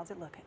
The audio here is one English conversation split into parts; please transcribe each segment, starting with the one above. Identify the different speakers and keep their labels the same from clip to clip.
Speaker 1: How's it looking?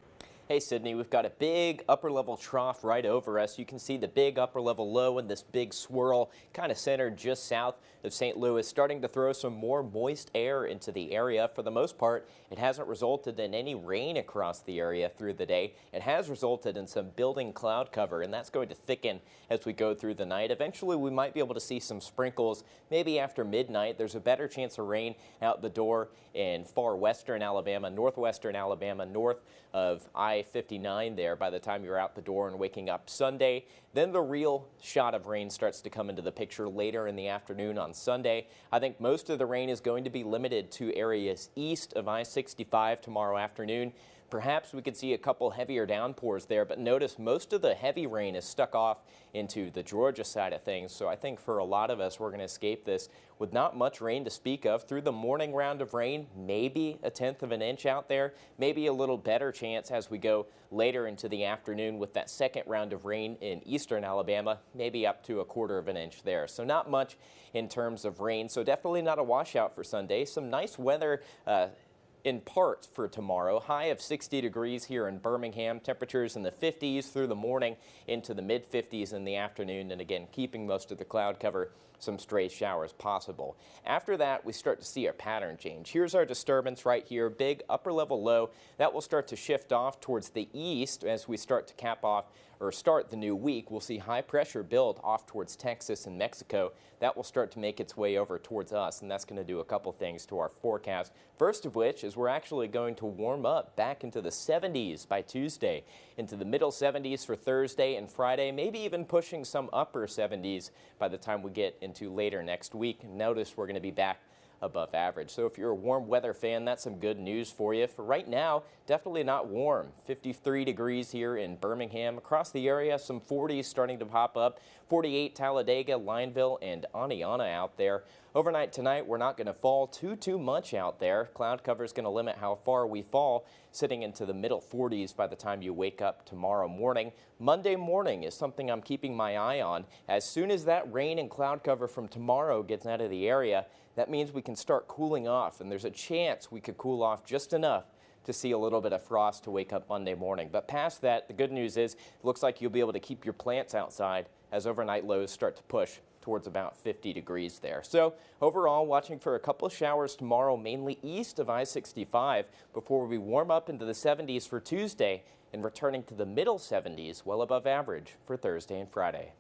Speaker 2: Hey Sydney, we've got a big upper level trough right over us. You can see the big upper level low and this big swirl kind of centered just south of St. Louis, starting to throw some more moist air into the area. For the most part, it hasn't resulted in any rain across the area through the day. It has resulted in some building cloud cover, and that's going to thicken as we go through the night. Eventually, we might be able to see some sprinkles maybe after midnight. There's a better chance of rain out the door in far western Alabama, northwestern Alabama, north of I-59 there by the time you're out the door and waking up Sunday. Then the real shot of rain starts to come into the picture later in the afternoon on Sunday. I think most of the rain is going to be limited to areas east of I-65 tomorrow afternoon. Perhaps we could see a couple heavier downpours there, but notice most of the heavy rain is stuck off into the Georgia side of things. So I think for a lot of us, we're going to escape this with not much rain to speak of. Through the morning round of rain, maybe a tenth of an inch out there, maybe a little better chance as we go later into the afternoon with that second round of rain in eastern Alabama, maybe up to a quarter of an inch there. So not much in terms of rain. So definitely not a washout for Sunday. Some nice weather in parts for tomorrow. High of 60 degrees here in Birmingham. Temperatures in the 50s through the morning into the mid 50s in the afternoon. And again, keeping most of the cloud cover, some stray showers possible. After that, we start to see a pattern change. Here's our disturbance right here. Big upper level low. That will start to shift off towards the east as we start to cap off or start the new week. We'll see high pressure build off towards Texas and Mexico. That will start to make its way over towards us, and that's going to do a couple things to our forecast. First of which is we're actually going to warm up back into the 70s by Tuesday, into the middle 70s for Thursday and Friday, maybe even pushing some upper 70s by the time we get into later next week. Notice we're going to be back above average. So if you're a warm weather fan, that's some good news for you. For right now, definitely not warm. 53 degrees here in Birmingham. Across the area, some 40s starting to pop up. 48 Talladega, Lineville, and Aniana out there. Overnight tonight, we're not going to fall too much out there. Cloud cover is going to limit how far we fall, sitting into the middle 40s by the time you wake up tomorrow morning. Monday morning is something I'm keeping my eye on. As soon as that rain and cloud cover from tomorrow gets out of the area, that means we can start cooling off, and there's a chance we could cool off just enough to see a little bit of frost to wake up Monday morning. But past that, the good news is it looks like you'll be able to keep your plants outside as overnight lows start to push towards about 50 degrees there. So overall, watching for a couple of showers tomorrow, mainly east of I-65, before we warm up into the 70s for Tuesday and returning to the middle 70s, well above average for Thursday and Friday.